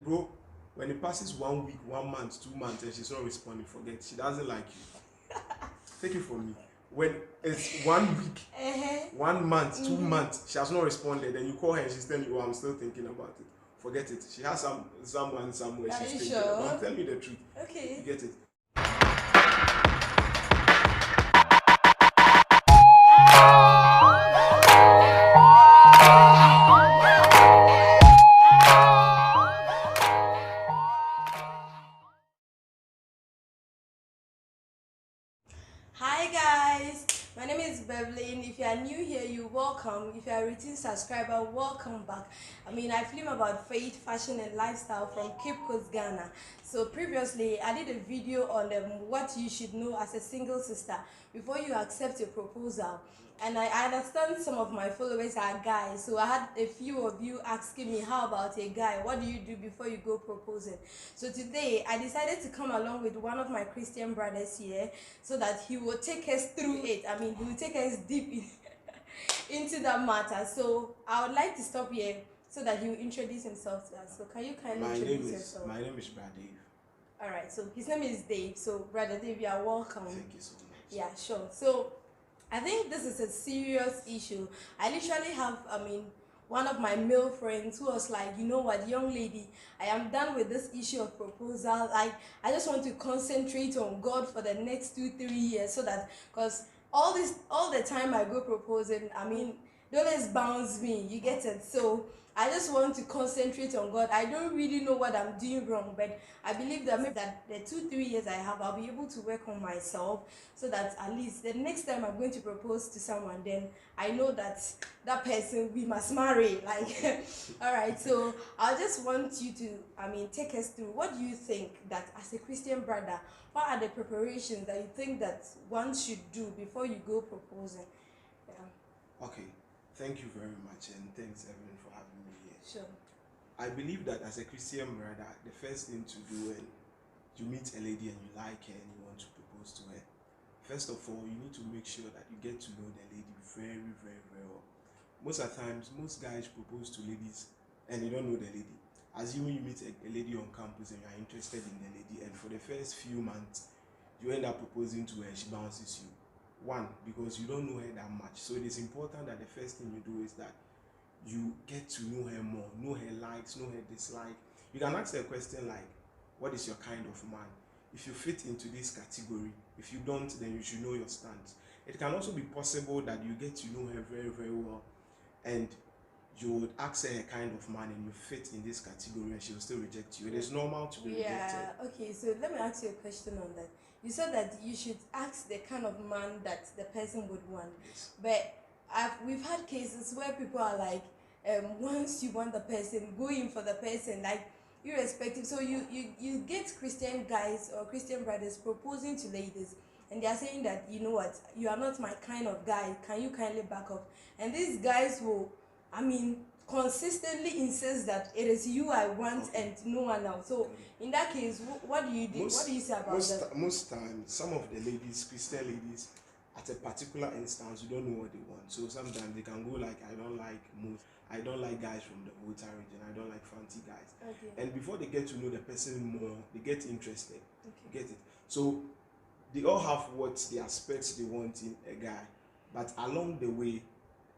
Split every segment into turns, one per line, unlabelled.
Bro, when it passes 1 week, 1 month, 2 months, and she's not responding, forget. She doesn't like you. Take it from me. When it's 1 week, 1 month, 2 months, she has not responded, and you call her and she's telling you, oh, I'm still thinking about it. Forget it. She has someone somewhere
Are
she's
you
thinking
sure?
about. Tell me the truth.
Okay.
You get it?
Hi guys, my name is Evelyn. If you are new here, you're welcome. If you are a routine subscriber, welcome back. I film about faith, fashion, and lifestyle from Cape Coast, Ghana. So previously, I did a video on what you should know as a single sister before you accept a proposal. And I understand some of my followers are guys, so I had a few of you asking me, how about a guy? What do you do before you go proposing? So today I decided to come along with one of my Christian brothers here so that he will take us through it. He will take us deep into that matter. So I would like to stop here so that he will introduce himself to us. So can you kindly introduce yourself?
My name is Brother Dave.
All right, so his name is Dave. So Brother Dave, you are welcome.
Thank you so much.
Yeah, sure. So I think this is a serious issue. I literally have, one of my male friends who was like, you know what, young lady, I am done with this issue of proposal. Like, I just want to concentrate on God for the next 2-3 years so that, because all the time I go proposing, they always bounce me, you get it? So I just want to concentrate on God. I don't really know what I'm doing wrong, but I believe that maybe that the 2-3 years I have, I'll be able to work on myself so that at least the next time I'm going to propose to someone, then I know that that person we must marry. Like, all right. So I just want you to, take us through. What do you think that as a Christian brother, what are the preparations that you think that one should do before you go proposing? Yeah.
Okay. Thank you very much, and thanks Evelyn for having me here.
Sure.
I believe that as a Christian brother, the first thing to do when you meet a lady and you like her and you want to propose to her, first of all, you need to make sure that you get to know the lady very, very, very well. Most of the times, most guys propose to ladies and they don't know the lady. Assuming you meet a lady on campus and you are interested in the lady, and for the first few months, you end up proposing to her and she bounces you. One, because you don't know her that much. So it is important that the first thing you do is that you get to know her more, know her likes, know her dislike. You can ask her a question like, what is your kind of man? If you fit into this category, if you don't, then you should know your stance. It can also be possible that you get to know her very, very well, and you would ask her a kind of man and you fit in this category and she will still reject you. It is normal to be rejected.
Yeah, okay, so let me ask you a question on that. You said that you should ask the kind of man that the person would want.
Yes.
But we've had cases where people are like, once you want the person, go in for the person, like, irrespective. So you get Christian guys or Christian brothers proposing to ladies, and they are saying that, you know what, you are not my kind of guy, can you kindly back up? And these guys will, consistently insist that it is you I want and no one else. So in that case, what do you do? What do you say about that?
Most times, some of the ladies, Christian ladies, at a particular instance, you don't know what they want. So sometimes they can go like, I don't like guys from the Volta region, I don't like fancy guys.
Okay.
And before they get to know the person more, they get interested.
Okay.
You get it? So they all have what the aspects they want in a guy, but along the way,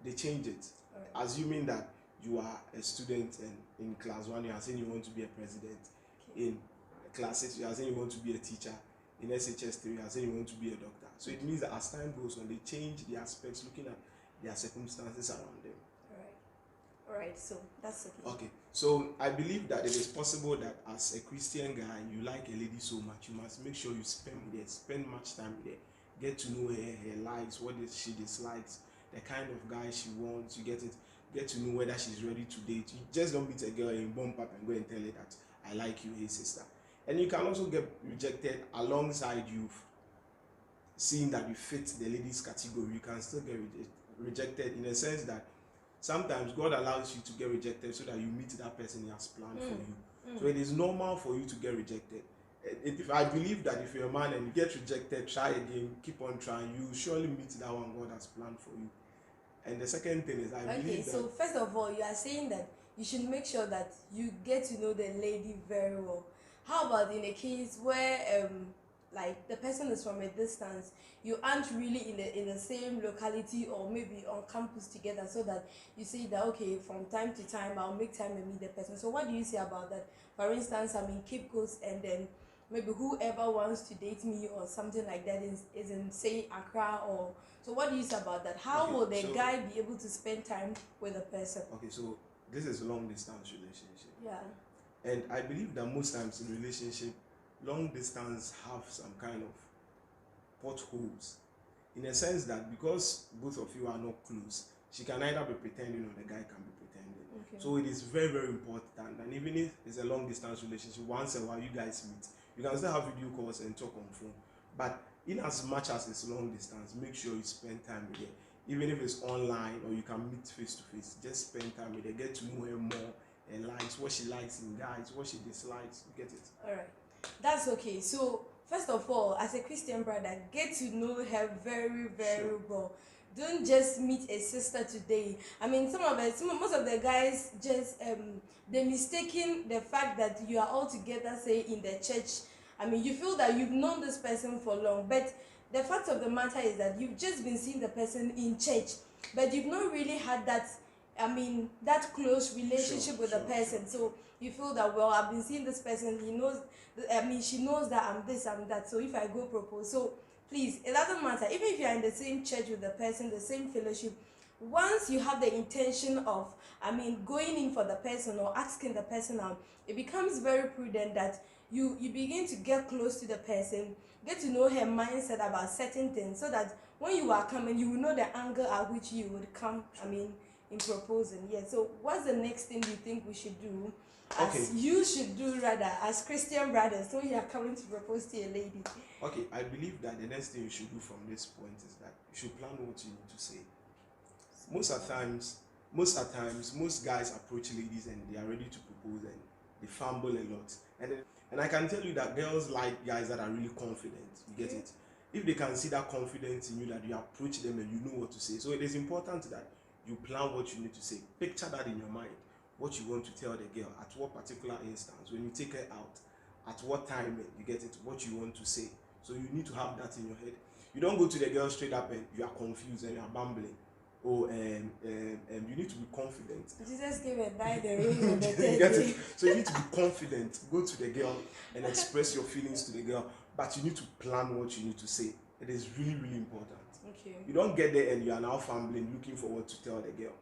they change it.
Right.
Assuming that you are a student and in class 1 you are saying you want to be a president. Okay. In class 6 you are saying you want to be a teacher. In SHS 3 you are saying you want to be a doctor. So it means that as time goes on, they change the aspects looking at their circumstances around them.
All right, so that's okay.
Okay, so I believe that it is possible that as a Christian guy, you like a lady so much, you must make sure you spend much time with her, get to know her likes, what she dislikes, the kind of guy she wants. You get to know whether she's ready to date. You just don't meet a girl and bump up and go and tell her that I like you, hey sister. And you can also get rejected alongside you seeing that you fit the ladies category. You can still get rejected in a sense that sometimes God allows you to get rejected so that you meet that person He has planned for you. So it is normal for you to get rejected. I believe that if you're a man and you get rejected, try again, keep on trying. You surely meet that one God has planned for you. And the second thing is, I believe that.
Okay, so first of all, you are saying that you should make sure that you get to know the lady very well. How about in a case where like the person is from a distance, you aren't really in the same locality or maybe on campus together, so that you say that okay, from time to time I'll make time and meet the person. So what do you say about that? For instance, I'm in Cape Coast, and then maybe whoever wants to date me or something like that is in, say, Accra. Or so what do you say about that? How will the guy be able to spend time with the person?
Okay, so this is a long distance relationship.
Yeah.
And I believe that most times in relationship, long distance have some kind of potholes, in a sense that because both of you are not close, she can either be pretending or the guy can be pretending.
Okay.
So it is very, very important. And even if it's a long distance relationship, once in a while you guys meet, you can still have video calls and talk on phone. But in as much as it's long distance, make sure you spend time with her. Even if it's online or you can meet face to face, just spend time with her, get to know her more, and likes, what she likes in guys, what she dislikes. You get it?
All right, that's okay. So first of all, as a Christian brother, get to know her very, very well. Don't just meet a sister today. I mean, most of the guys just they mistaken the fact that you are all together, say in the church. I mean, you feel that you've known this person for long, but the fact of the matter is that you've just been seeing the person in church, but you've not really had that, I mean, that close relationship with the person. So you feel that, well, I've been seeing this person, he knows, I mean, she knows that I'm this, I'm that, so if I go propose, so please, it doesn't matter. Even if you're in the same church with the person, the same fellowship, once you have the intention of, I mean, going in for the person or asking the person out, it becomes very prudent that you begin to get close to the person, get to know her mindset about certain things, so that when you are coming, you will know the angle at which you would come, I mean, in proposing. Yeah. So what's the next thing you think we should do, as you should do rather, as Christian brothers, when you are coming to propose to a lady?
Okay, I believe that the next thing you should do from this point is that you should plan what you need to say. Most times, most guys approach ladies and they are ready to propose and they fumble a lot. And I can tell you that girls like guys that are really confident. You get it? If they can see that confidence in you, that you approach them and you know what to say. So it is important that you plan what you need to say. Picture that in your mind, what you want to tell the girl, at what particular instance, when you take her out, at what time, you get it, what you want to say. So you need to have that in your head. You don't go to the girl straight up and you are confused and you are bumbling. Oh, you need to be confident.
Jesus came and died the rose on the
You get it? So you need to be confident. Go to the girl and express your feelings to the girl, but you need to plan what you need to say. It is really, really important.
Okay.
You don't get there and you are now fumbling, looking for what to tell the girl.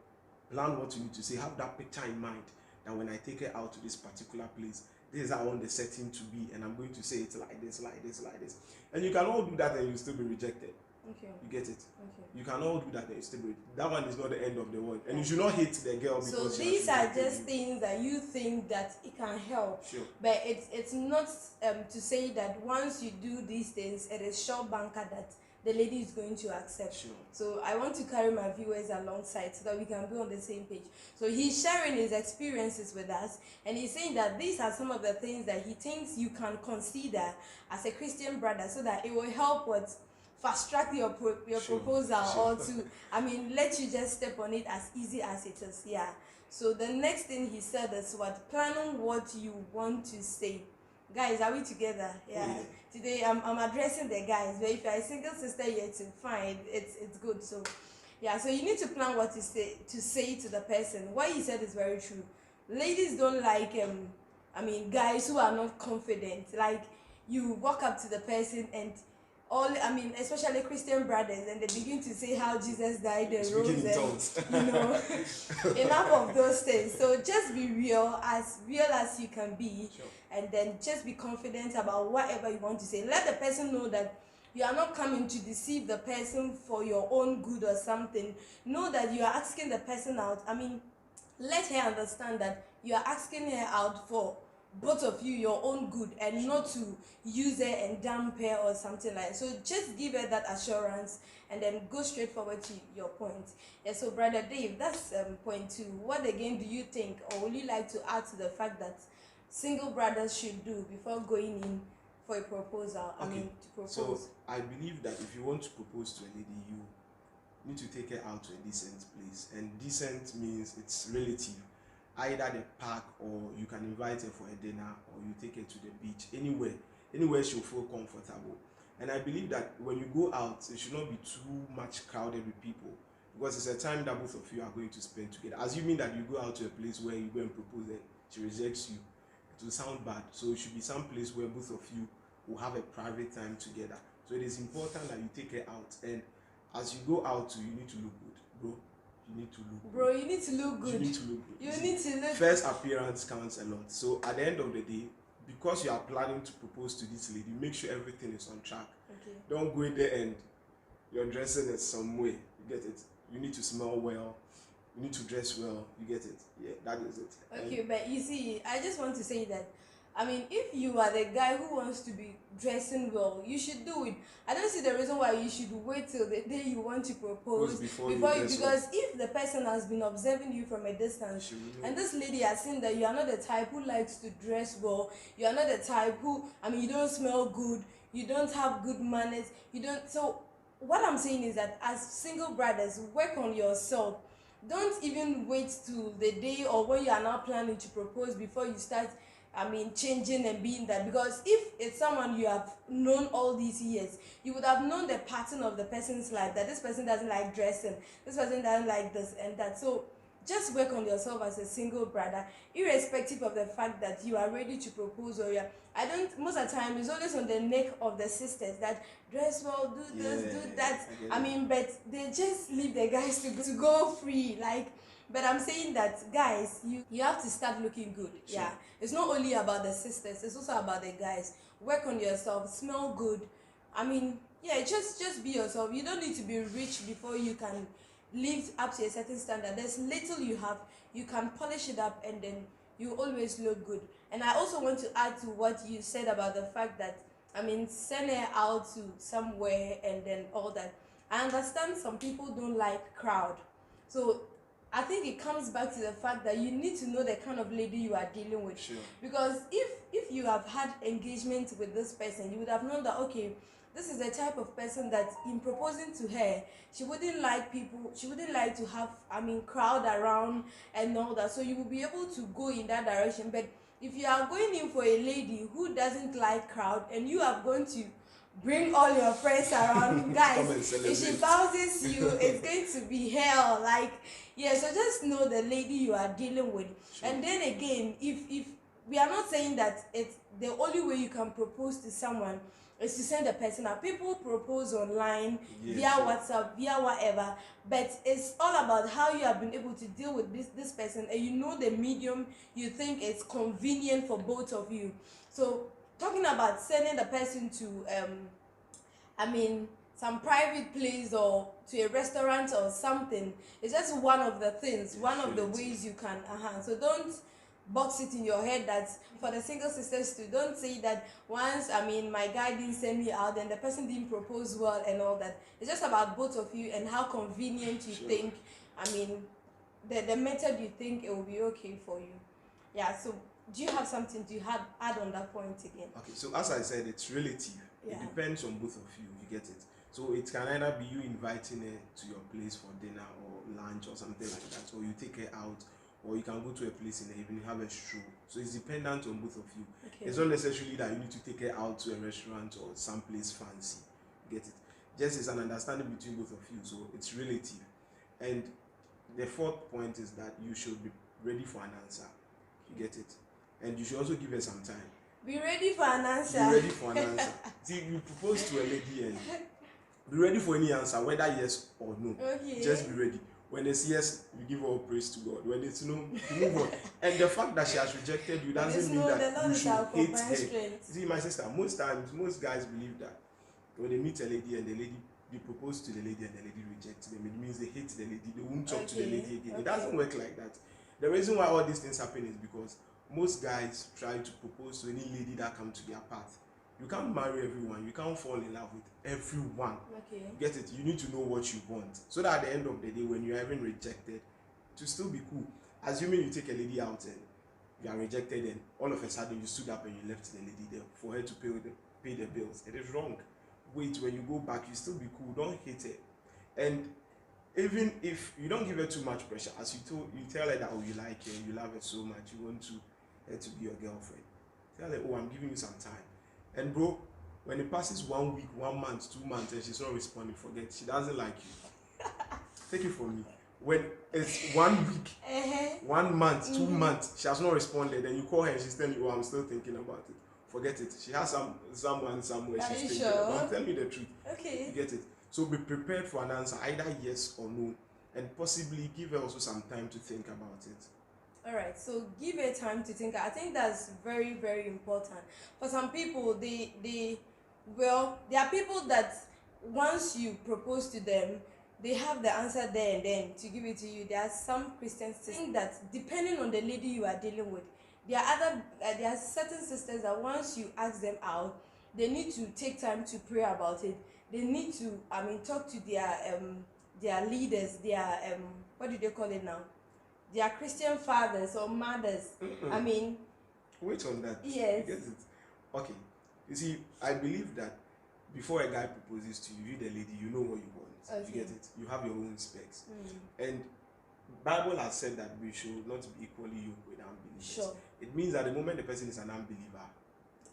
Plan what you need to say. Have that picture in mind that when I take her out to this particular place, this is how I want the setting to be, and I'm going to say it like this, like this, like this. And you can all do that and you still be rejected.
Okay.
You get it?
Okay.
You can all do that and you still be. That one is not the end of the world. And you should not hate the girl because
so these are just things that you think that it can help.
Sure.
But it's not to say that once you do these things, it is sure banker that the lady is going to accept.
Sure.
So I want to carry my viewers alongside so that we can be on the same page. So he's sharing his experiences with us, and he's saying that these are some of the things that he thinks you can consider as a Christian brother, so that it will help with fast track your proposal, or to, I mean, let you just step on it as easy as it is. Yeah. So the next thing he said is what? Planning what you want to say. Guys, are we together? Yeah. Today I'm addressing the guys, but if you're a single sister yet, fine, it's good. So yeah, so you need to plan what to say to the person. What he said is very true. Ladies don't like I mean, guys who are not confident. Like, you walk up to the person and especially Christian brothers, and they begin to say how Jesus died and rose, and enough of those things. So just be real as you can be.
Sure.
And then just be confident about whatever you want to say. Let the person know that you are not coming to deceive the person for your own good or something. Know that you are asking the person out. I mean, let her understand that you are asking her out for both of you, your own good, and not to use her and dump her or something like that. So just give her that assurance and then go straight forward to your point. Yeah, so Brother Dave, that's point 2. What again do you think, or would you like to add to the fact that single brothers should do before going in for a proposal?
Okay.
I mean, to propose.
So I believe that if you want to propose to a lady, you need to take her out to a decent place, and decent means it's relative. either the park, or you can invite her for a dinner, or you take her to the beach, anywhere she'll feel comfortable. And I believe that when you go out, it should not be too much crowded with people, because it's a time that both of you are going to spend together. Assuming that you go out to a place where you go and propose and she rejects you, it will sound bad. So it should be some place where both of you will have a private time together. So it is important that you take her out, and as you go out too, you need to look good, bro. You need to look
Bro,
good.
you need to look good.
You need to look good.
You need to look.
First appearance counts a lot. So at the end of the day, because you are planning to propose to this lady, make sure everything is on track.
Okay.
Don't go in there and you're dressing in some way. You get it? You need to smell well. You need to dress well. You get it? Yeah, that is it.
Okay, but you see, I just want to say that, I mean, if you are the guy who wants to be dressing well, you should do it. I don't see the reason why you should wait till the day you want to propose
before you
because if the person has been observing you from a distance, and this lady has seen that you are not the type who likes to dress well, you are not the type who, I mean, you don't smell good, you don't have good manners, you don't. So what I'm saying is that as single brothers, work on yourself. Don't even wait till the day or when you are now planning to propose before you start, I mean, changing and being that. Because if it's someone you have known all these years, you would have known the pattern of the person's life, that this person doesn't like dressing, this person doesn't like this and that. So just work on yourself as a single brother, irrespective of the fact that you are ready to propose, or I don't, most of the time it's always on the neck of the sisters that dress well, do this, do that. I mean, but they just leave the guys to go free, like. But I'm saying that, guys, you have to start looking good. Sure. Yeah, it's not only about the sisters, it's also about the guys. Work on yourself, smell good. I mean, yeah, just be yourself. You don't need to be rich before you can live up to a certain standard. There's little you have, you can polish it up, and then you always look good. And I also want to add to what you said about the fact that, I mean, send her out to somewhere and then all that. I understand some people don't like crowd. So I think it comes back to the fact that you need to know the kind of lady you are dealing with.
Sure.
Because if you have had engagement with this person, you would have known that, okay, this is the type of person that in proposing to her, she wouldn't like to have, I mean, crowd around and all that. So you will be able to go in that direction. But if you are going in for a lady who doesn't like crowd, and you are going to bring all your friends around, guys, if she bounces you, it's going to be hell. Like, yeah, so just know the lady you are dealing with. Sure. And then again, if we are not saying that it's the only way you can propose to someone is to send a person out. People propose online, via WhatsApp, via whatever, but it's all about how you have been able to deal with this person, and you know the medium you think is convenient for both of you. So talking about sending the person to I mean, some private place or to a restaurant or something, it's just one of the things, one of the ways you can so don't box it in your head that for the single sisters too, don't say that once, I mean, my guy didn't send me out and the person didn't propose well and all that. It's just about both of you and how convenient you think, I mean, the method you think it will be okay for you. Yeah, so do you have something to add on that point again?
Okay, so as I said, it's relative. It depends on both of you, you get it. So it can either be you inviting her to your place for dinner or lunch or something like that, or you take her out, or you can go to a place in the evening, have a stroll. So it's dependent on both of you. Okay. It's not necessarily that you need to take her out to a restaurant or some place fancy. Get it? Just it's an understanding between both of you. So it's relative. And the fourth point is that you should be ready for an answer. You get it? And you should also give her some time.
Be ready for an answer.
Be ready for an answer. See, you propose to a lady and be ready for any answer, whether yes or no.
Okay.
Just be ready. When it's yes, you give all praise to God. When it's no, you move on. And the fact that she has rejected you doesn't mean that you should hate her. See, my sister, most times, most guys believe that when they meet a lady and the lady, they propose to the lady and the lady rejects them, it means they hate the lady, they won't talk to the lady again. It doesn't work like that. The reason why all these things happen is because most guys try to propose to any lady that comes to their path. You can't marry everyone. You can't fall in love with everyone. Okay. Get it? You need to know what you want. So that at the end of the day, when you're even rejected, to still be cool. Assuming you take a lady out and you are rejected and all of a sudden you stood up and you left the lady there for her to pay the bills. It is wrong. Wait, when you go back, you still be cool. Don't hate her. And even if you don't give her too much pressure, as you tell her that, oh, you like her, you love her so much, you want her to be your girlfriend. Tell her, oh, I'm giving you some time. And bro, when it passes 1 week, 1 month, 2 months, and she's not responding, forget, she doesn't like you. Take it from me. When it's 1 week, 1 month, 2 months, she has not responded, and you call her and she's telling you, oh, I'm still thinking about it. Forget it. She has someone somewhere
Are
she's
you
thinking
sure?
about. Tell me the truth.
Okay.
You get it? So be prepared for an answer, either yes or no, and possibly give her also some time to think about it.
All right, so give her time to think. I think that's very, very important. For some people, there are people that once you propose to them, they have the answer there and then to give it to you. There are some Christians think that depending on the lady you are dealing with, there are certain sisters that once you ask them out, they need to take time to pray about it. They need to, talk to their leaders, their what do they call it now? Their Christian fathers or mothers.
Wait on that.
Yes.
You get it? Okay. You see, I believe that before a guy proposes to you, the lady, you know what you want.
Okay.
You get it? You have your own specs. And Bible has said that we should not be equally yoked with unbelievers.
Sure.
It means that the moment the person is an unbeliever,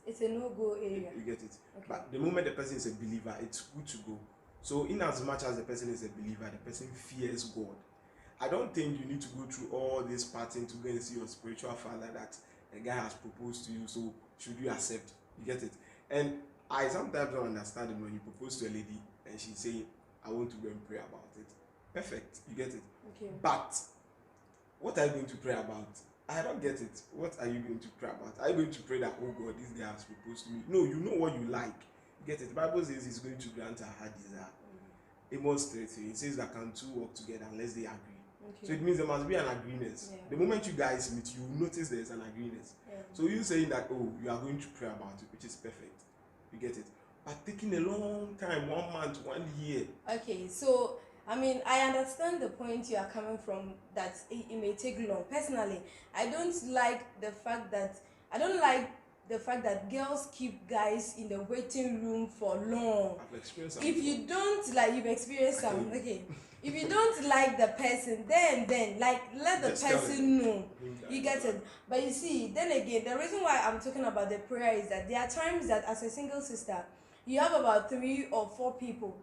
it's a no-go area.
You get it?
Okay.
But the moment the person is a believer, it's good to go. So in as much as the person is a believer, the person fears God. I don't think you need to go through all this pattern to go and see your spiritual father that a guy has proposed to you, so should you accept? You get it? And I sometimes don't understand it when you propose to a lady and she's saying, I want to go and pray about it. Perfect. You get it?
Okay.
But what are you going to pray about? I don't get it. What are you going to pray about? Are you going to pray that, oh God, this guy has proposed to me? No, you know what you like. You get it? The Bible says he's going to grant her heart desire. Amos 3:3, it says that can two work together unless they agree.
Okay.
So it means there must be an agreement.
Yeah.
The moment you guys meet, you notice there is an agreement.
Yeah.
So you saying that, oh, you are going to pray about it, which is perfect. You get it? But taking a long time, 1 month, 1 year.
Okay, so I understand the point you are coming from, that it may take long. Personally, I don't like the fact that girls keep guys in the waiting room for long.
I've experienced that
If
before.
you don't like, you've experienced some, okay. If you don't like the person, then let the
Just tell
person know.
That.
You get it? But you see, then again, the reason why I'm talking about the prayer is that there are times that as a single sister, you have about 3 or 4 people,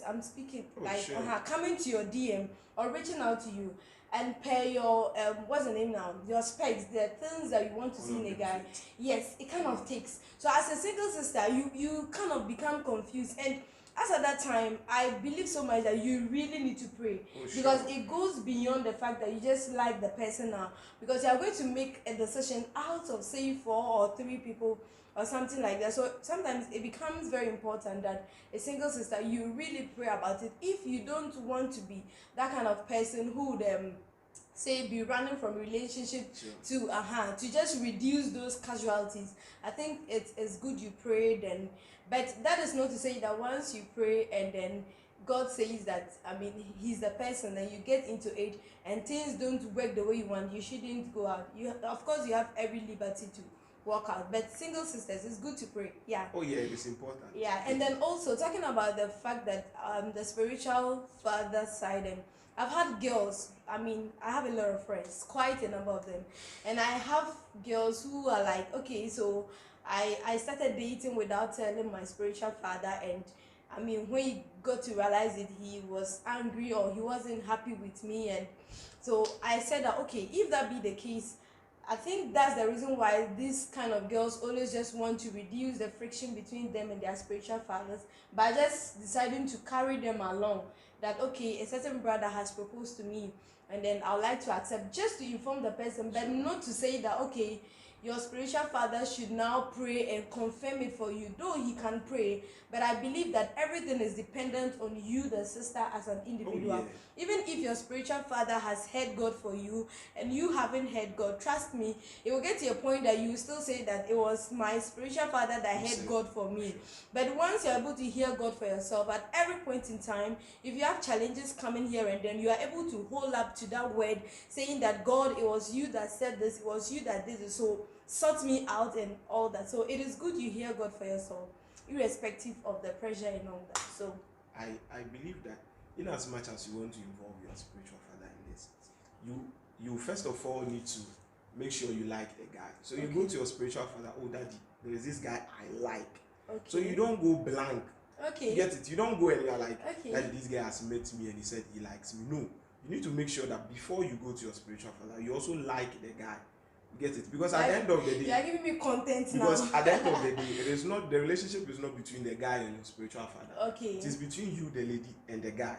I'm speaking,
Sure.
coming to your DM or reaching out to you, and per your what's the name now, your specs, the things that you want to see in a guy. Yes, it kind of takes. So as a single sister, you kind of become confused, and as at that time, I believe so much that you really need to pray.
Sure.
Because it goes beyond the fact that you just like the person now, because you are going to make a decision out of, say, 4 or 3 people or something like that. So sometimes it becomes very important that a single sister, you really pray about it. If you don't want to be that kind of person who would say be running from relationship to just reduce those casualties, I think it's good you pray then. But that is not to say that once you pray and then God says that, he's the person, and you get into it and things don't work the way you want, you shouldn't go out. Of course you have every liberty to walk out, but single sisters, it's good to pray. Yeah.
Oh yeah, it's important.
Yeah. And then also talking about the fact that the spiritual father side, and I've had girls, I have a lot of friends, quite a number of them, and I have girls who are like, okay, so I started dating without telling my spiritual father, and when he got to realize it, he was angry or he wasn't happy with me. And so I said that, okay, if that be the case, I think that's the reason why these kind of girls always just want to reduce the friction between them and their spiritual fathers by just deciding to carry them along. That, okay, a certain brother has proposed to me, and then I would like to accept, just to inform the person, but not to say that, okay, your spiritual father should now pray and confirm it for you. Though he can pray, but I believe that everything is dependent on you, the sister, as an individual.
Oh, yeah.
Even if your spiritual father has heard God for you and you haven't heard God, trust me, it will get to a point that you still say that it was my spiritual father that heard God for me. But once you're able to hear God for yourself, at every point in time, if you have challenges coming here and then, you are able to hold up to that word, saying that, God, it was you that said this, it was you that did this, so sort me out and all that. So it is good you hear God for yourself, irrespective of the pressure and all that. So
I believe that in as much as you want to involve your spiritual father in this, you first of all need to make sure you like the guy. So you go to your spiritual father, oh daddy, there is this guy I like. So you don't go blank. You get it? You don't go and you're like, that this guy has met me and he said he likes me. No. You need to make sure that before you go to your spiritual father, you also like the guy. You get it? Because at the end of the day,
you are giving me content now.
Because at the end of the day, it is not, the relationship is not between the guy and your spiritual father. It is between you, the lady, and the guy.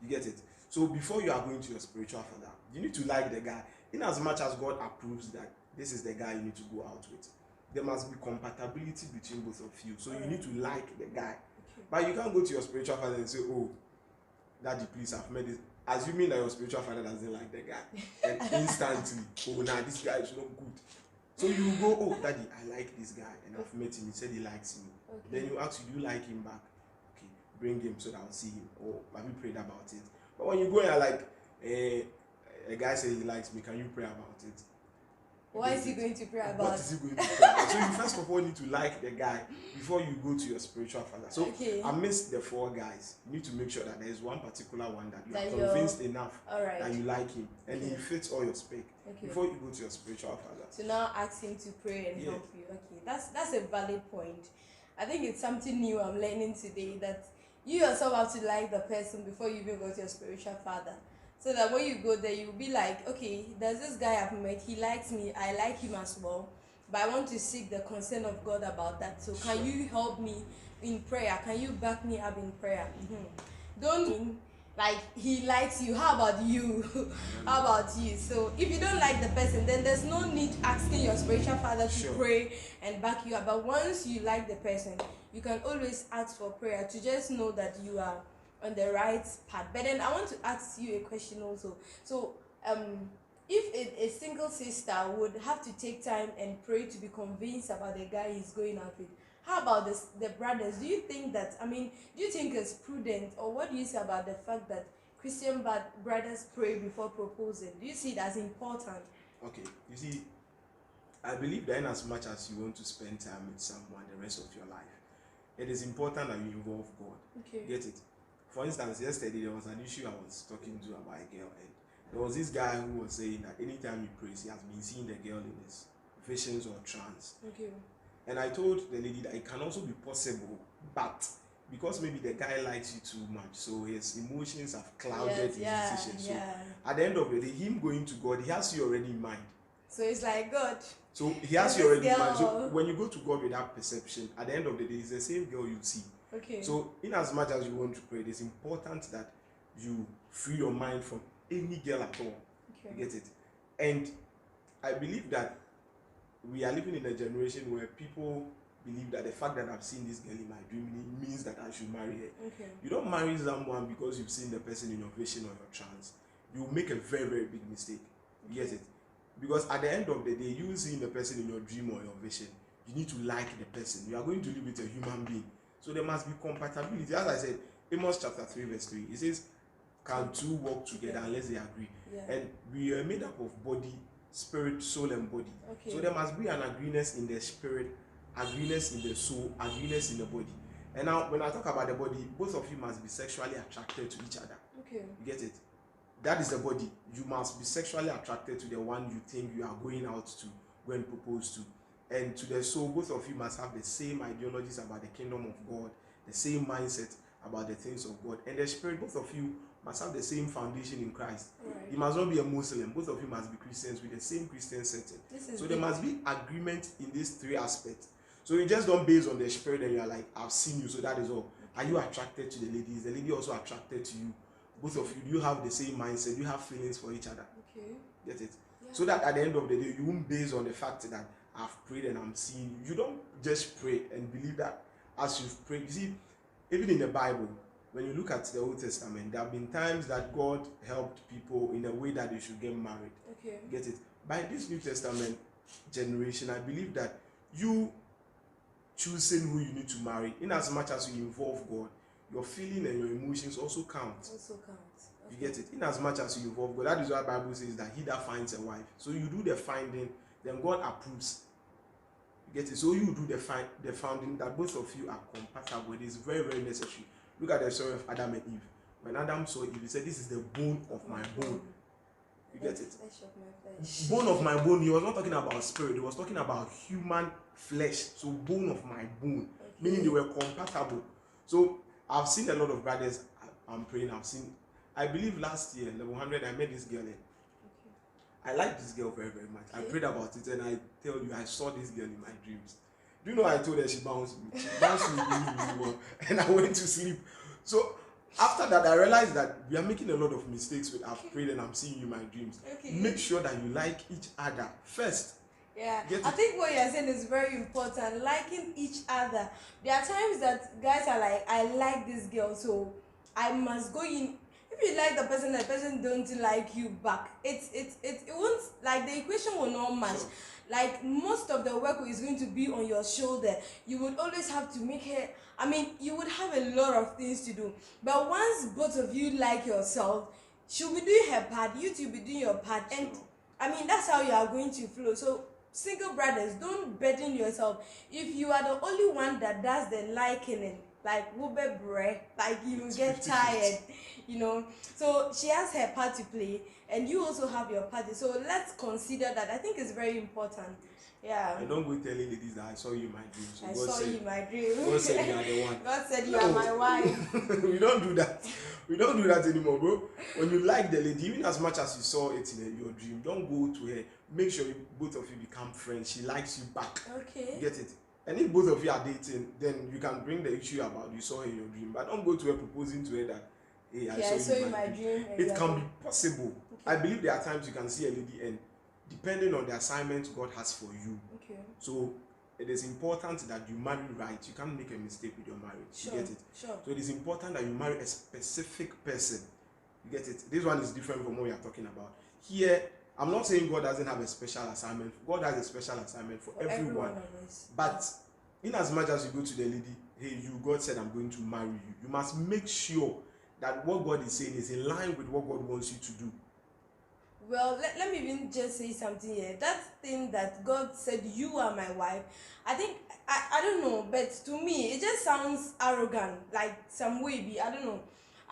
You get it? So before you are going to your spiritual father, you need to like the guy. In as much as God approves that this is the guy you need to go out with, there must be compatibility between both of you. So you need to like the guy. But you can't go to your spiritual father and say, oh, daddy, please, I've met this. Assuming that your spiritual father doesn't like the guy. And instantly, oh, nah, this guy is not good. So you go, oh, daddy, I like this guy. And I've met him. He said he likes me. Then you ask, do you like him back? Okay, bring him so that I'll see him. Or have you prayed about it? But when you go and you're like, a guy says he likes me, can you pray about it?
What is he going to pray about?
What is he going to pray about? So you first of all need to like the guy before you go to your spiritual father. So amidst the 4 guys, you need to make sure that there is one particular one that you are convinced enough that you like him and he fits all your spec before you go to your spiritual father.
So now ask him to pray and help you. Okay, that's a valid point. I think it's something new I'm learning today, that you yourself have to like the person before you even go to your spiritual father. So that when you go there, you'll be like, okay, there's this guy I've met, he likes me, I like him as well, but I want to seek the consent of God about that. So can you help me in prayer? Can you back me up in prayer? Don't mean like he likes you. How about you? How about you? So if you don't like the person, then there's no need asking your spiritual father to pray and back you up. But once you like the person, you can always ask for prayer to just know that you are on the right path. But then I want to ask you a question also. So if a single sister would have to take time and pray to be convinced about the guy he's going out with, how about the brothers? Do you think that, do you think it's prudent, or what do you say about the fact that Christian brothers pray before proposing? Do you see it as important?
Okay, you see, I believe that in as much as you want to spend time with someone the rest of your life, it is important that you involve God. Get it? For instance, yesterday there was an issue I was talking to about a girl, and there was this guy who was saying that anytime he prays, he has been seeing the girl in his visions or trance. And I told the lady that it can also be possible, but because maybe the guy likes you too much, so his emotions have clouded his decision. So at the end of the day, him going to God, he has you already in mind.
So it's like God.
So he has you already in mind. So when you go to God with that perception, at the end of the day, it's the same girl you see. So in as much as you want to pray, it is important that you free your mind from any girl at all. You get it? And I believe that we are living in a generation where people believe that the fact that I've seen this girl in my dream means that I should marry her. You don't marry someone because you've seen the person in your vision or your trance. You make a very, very big mistake. You get it? Because at the end of the day, you seeing the person in your dream or your vision, you need to like the person. You are going to live with a human being. So there must be compatibility. As I said, Amos chapter 3 verse 3, it says, can 2 walk together unless they agree? And we are made up of body, spirit, soul, and body. So there must be an agreement in the spirit, agreement in the soul, agreement in the body. And now when I talk about the body, both of you must be sexually attracted to each other. You get it? That is the body. You must be sexually attracted to the one you think you are going out to go and propose to. And to the soul, both of you must have the same ideologies about the kingdom of God, the same mindset about the things of God. And the spirit, both of you must have the same foundation in Christ. You must not be a Muslim. Both of you must be Christians with the same Christian setting. So there must be agreement in these 3 aspects. So you just don't base on the spirit and you are like, I've seen you, so that is all. Are you attracted to the lady? Is the lady also attracted to you? Both of you, do you have the same mindset? Do you have feelings for each other? Get it? So that at the end of the day, you won't base on the fact that I've prayed and I'm seeing you. You don't just pray and believe that as you've prayed. You see, even in the Bible, when you look at the Old Testament, there have been times that God helped people in a way that they should get married. Get it? By this New Testament generation, I believe that you choosing who you need to marry, in as much as you involve God, your feeling and your emotions also count. You get it? In as much as you involve God, that is why the Bible says that he that finds a wife. So you do the finding, then God approves. You get it? So you do the finding that both of you are compatible. It is very, very necessary. Look at the story of Adam and Eve. When Adam saw Eve, he said, "This is the bone of my bone." You get it?
Flesh of my flesh.
Bone of my bone. He was not talking about spirit. He was talking about human flesh. So bone of my bone, meaning they were compatible. So I've seen a lot of brothers. I'm praying. I believe last year, level 100, I met this girl. I like this girl very, very much. I prayed about it, and I tell you, I saw this girl in my dreams. Do you know I told her she bounced me? She bounced me in, and I went to sleep. So after that, I realized that we are making a lot of mistakes with I've prayed and I'm seeing you in my dreams. Make sure that you like each other first.
Yeah, I think what you're saying is very important. Liking each other. There are times that guys are like, I like this girl, so I must go in. If you like the person don't like you back. It won't, like, the equation will not match. Sure. Like, most of the work is going to be on your shoulder. You would always have to make her, I mean, you would have a lot of things to do. But once both of you like yourself, she'll be doing her part, you two be doing your part. And I mean, that's how you are going to flow. So single brothers, don't burden yourself. If you are the only one that does the liking, like wube bre, like you will get tired, you know. So she has her part to play, and you also have your part. So let's consider that. I think it's very important. Yeah.
I don't go telling ladies that I saw you in my dream. So
I saw you in my dream.
God said you are the one.
God said you are my wife.
We don't do that. We don't do that anymore, bro. When you like the lady, even as much as you saw it in your dream, don't go to her. Make sure both of you become friends. She likes you back.
Okay.
Get it? And if both of you are dating, then you can bring the issue about you saw her in your dream. But don't go to her proposing to her that, hey, I saw you in my dream. It can be possible. Okay. I believe there are times you can see a lady, and depending on the assignment God has for you. Okay. So it is important that you marry right. You can't make a mistake with your marriage. Sure. You get it? Sure. So it is important that you marry a specific person. You get it? This one is different from what we are talking about. Here, I'm not saying God doesn't have a special assignment. God has a special assignment for everyone. But in as much as you go to the lady, hey, God said I'm going to marry you. You must make sure that what God is saying is in line with what God wants you to do.
Well, let me even just say something here. That thing that God said, you are my wife, I think, I don't know, but to me, it just sounds arrogant, like some way, I don't know.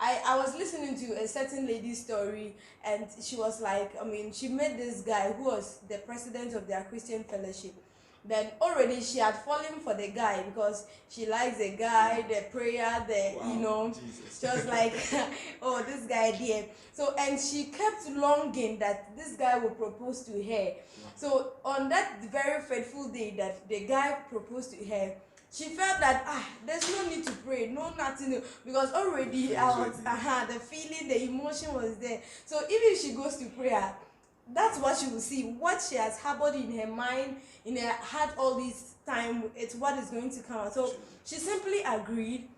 I was listening to a certain lady's story, and she was like, I mean, she met this guy who was the president of their Christian fellowship. Then already she had fallen for the guy because she likes the guy, the prayer, you know, Jesus. She was like, oh, this guy there. So, and she kept longing that this guy would propose to her. So on that very fateful day that the guy proposed to her, she felt that there's no need to pray, no nothing, because already the feeling, the emotion was there. So even if she goes to prayer, that's what she will see. What she has harbored in her mind, in her heart all this time, it's what is going to come out. So she simply agreed.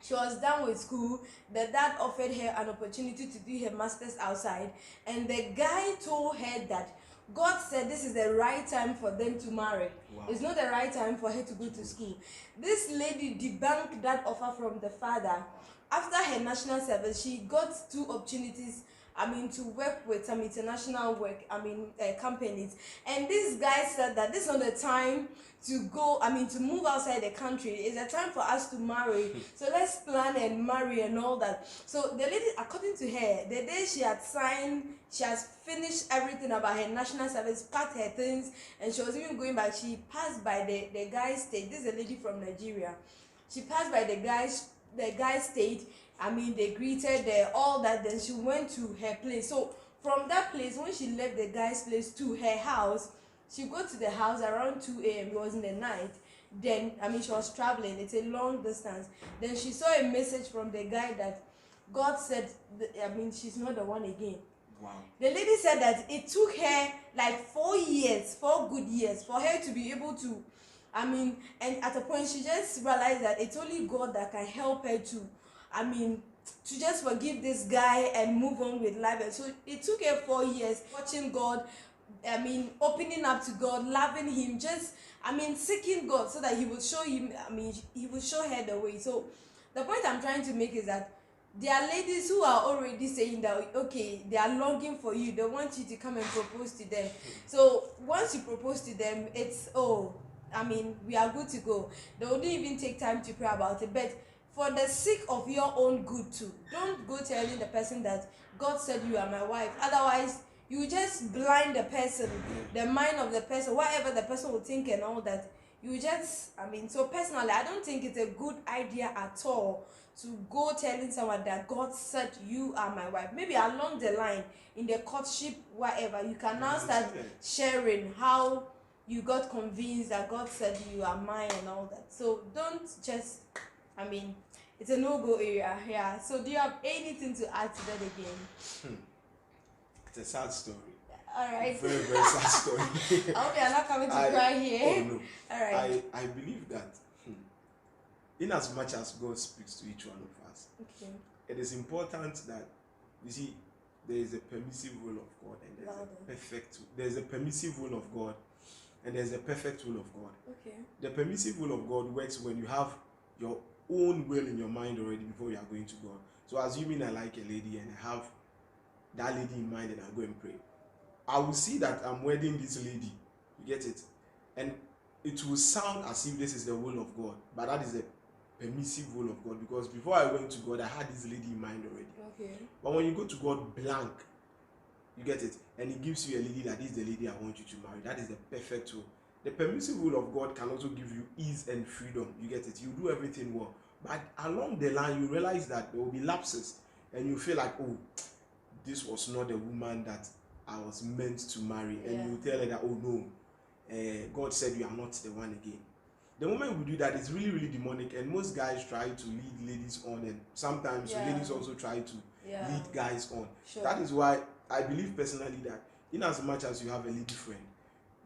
She was done with school. The dad offered her an opportunity to do her master's outside, and the guy told her that God said this is the right time for them to marry. Wow. It's not the right time for her to go to school. This lady debunked that offer from the father. After her national service, she got 2 opportunities, to work with some international companies. And this guy said that this is not the time to go, to move outside the country. It's a time for us to marry. So let's plan and marry and all that. So the lady, according to her, the day she had signed, she has finished everything about her national service, packed her things, and she was even going back. She passed by the guy's state. This is a lady from Nigeria. She passed by the guy's state. They greeted her, all that. Then she went to her place. So from that place, when she left the guy's place to her house, she go to the house around 2 a.m. It was in the night. Then, she was traveling. It's a long distance. Then she saw a message from the guy that God said, she's not the one again. Wow. The lady said that it took her like 4 good years for her to be able to, and at a point she just realized that it's only God that can help her to, to just forgive this guy and move on with life. And so it took her 4 years watching God, opening up to God, loving him, just, seeking God so that he will show him, he will show her the way. So the point I'm trying to make is that there are ladies who are already saying that, okay, they are longing for you. They want you to come and propose to them. So once you propose to them, it's, we are good to go. They wouldn't even take time to pray about it. But for the sake of your own good too. Don't go telling the person that God said you are my wife. Otherwise, you just blind the person, the mind of the person, whatever the person will think and all that. You just, so personally, I don't think it's a good idea at all to go telling someone that God said you are my wife. Maybe along the line, in the courtship, whatever, you can now start sharing how you got convinced that God said you are mine and all that. So don't just, it's a no-go area. Yeah. So do you have anything to add to that again?
It's a sad story.
All right.
Very, very sad story.
I hope you're not coming to cry here.
Oh no.
All right.
I believe that in as much as God speaks to each one of us,
okay,
it is important that, you see, there is a permissive will of God and there's a permissive will of God and there's a perfect will of God.
Okay.
The permissive will of God works when you have your own will in your mind already before you are going to God. So assuming I like a lady and I have that lady in mind and I go and pray, I will see that I'm wedding this lady. You get it? And it will sound as if this is the will of God, but that is the permissive will of God, because before I went to God, I had this lady in mind already.
Okay.
But when you go to God blank, you get it, and He gives you a lady that is the lady I want you to marry. That is the perfect will. The permissive will of God can also give you ease and freedom. You get it? You do everything well, but along the line, you realize that there will be lapses, and you feel like, oh, this was not the woman that I was meant to marry, and you tell her that, oh no, God said you are not the one again. The moment we do that, it's really, really demonic, and most guys try to lead ladies on, and sometimes ladies also try to lead guys on. Sure. That is why I believe personally that in as much as you have a lady friend,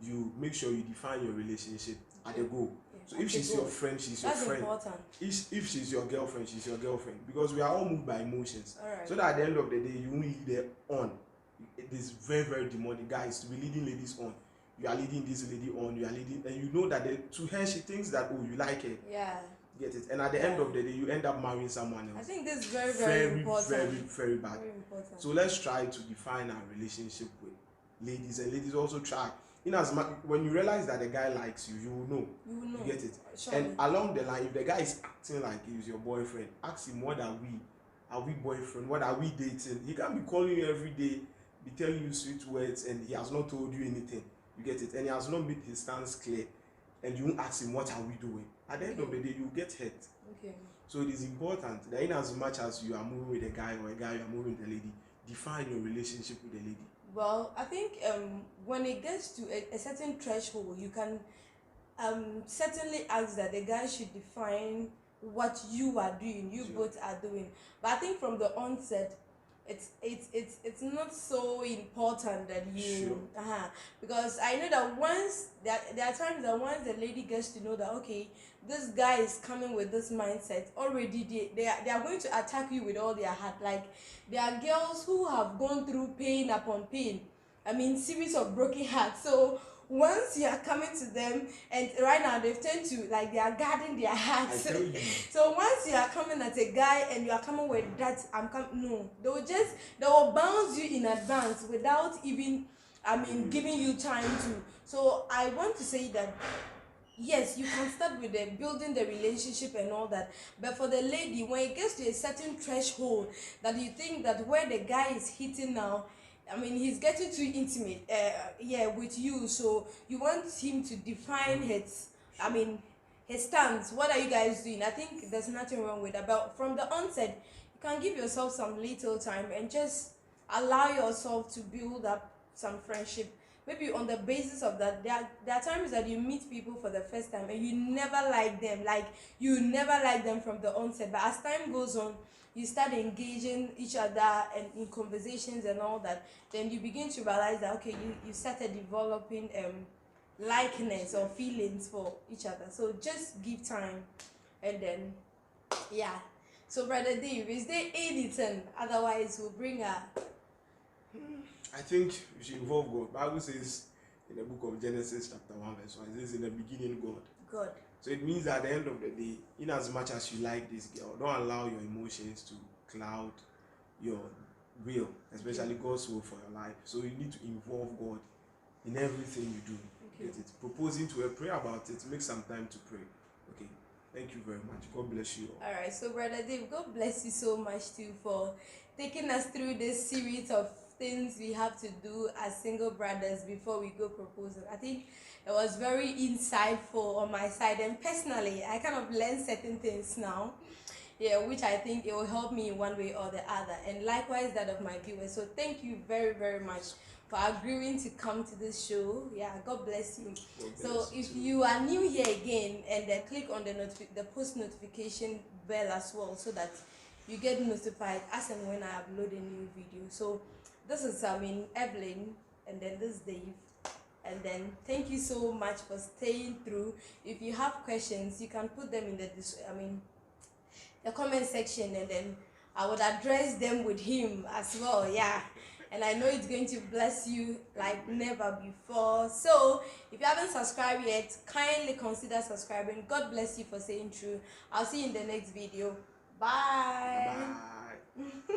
you make sure you define your relationship at the goal. So if she's your friend, she's your friend. Important. If she's your girlfriend, she's your girlfriend. Because we are all moved by emotions. Right. So that at the end of the day, you won't lead her on. It is very, very demonic, guys, to be leading ladies on. You are leading this lady on, you are leading, and you know that to her, she thinks that, oh, you like her. Yeah. Get it? And at the end of the day, you end up marrying someone else.
I think this is very, very important.
Very, very bad. Very important. So let's try to define our relationship with ladies, and ladies also try. In as much, when you realize that the guy likes you, you will know. You will know. You get it? Surely. And along the line, if the guy is acting like he's your boyfriend, ask him, what are we? Are we boyfriend? What are we dating? He can't be calling you every day, be telling you sweet words, and he has not told you anything. You get it? And he has not made his stance clear, and you won't ask him, what are we doing? At the end of the day, you get hurt. Okay. So it is important that in as much as you are moving with a guy or a guy you are moving with a lady, define your relationship with the lady. Well,
I think when it gets to a certain threshold, you can certainly ask that the guy should define what you are doing, you both are doing. But I think from the onset, it's not so important that you because I know that once there are times that once the lady gets to know that, okay, this guy is coming with this mindset already, they are going to attack you with all their heart. Like, there are girls who have gone through pain upon pain, series of broken hearts. So once you are coming to them, and right now they've turned to, like, they are guarding their hearts. So once you are coming as a guy and you are coming with that, they will bounce you in advance without even giving you time to. So I want to say that yes, you can start with building the relationship and all that, but for the lady, when it gets to a certain threshold that you think that where the guy is hitting now, he's getting too intimate with you, so you want him to define his stance. What are you guys doing? I think there's nothing wrong with that, but from the onset, you can give yourself some little time and just allow yourself to build up some friendship. Maybe on the basis of that, there are times that you meet people for the first time and you never like them from the onset, but as time goes on, you start engaging each other and in conversations and all that, then you begin to realize that, okay, you started developing likeness or feelings for each other. So just give time, and then so Brother Dave, is there anything? Otherwise we'll bring a
I think we should involve God. Bible says in the book of Genesis chapter 1 verse 1, it says, in the beginning God. So it means that at the end of the day, in as much as you like this girl, don't allow your emotions to cloud your will, especially God's will for your life. So you need to involve God in everything you do. Okay. Get it? Proposing to her, pray about it, make some time to pray. Okay. Thank you very much. God bless you all.
All right, so Brother Dave, God bless you so much too for taking us through this series of things we have to do as single brothers before we go proposing. I think it was very insightful on my side, and personally, I kind of learned certain things now, yeah, which I think it will help me in one way or the other, and likewise that of my viewers. So thank you very, very much for agreeing to come to this show. Yeah, God bless you. So if you are new here again, and then click on the post notification bell as well, so that you get notified as and when I upload a new video. So this is Evelyn, and then this is Dave. And then thank you so much for staying through. If you have questions, you can put them in the comment section, and then I would address them with him as well. Yeah, and I know it's going to bless you like never before. So if you haven't subscribed yet, kindly consider subscribing. God bless you for staying true. I'll see you in the next video. Bye.
Bye.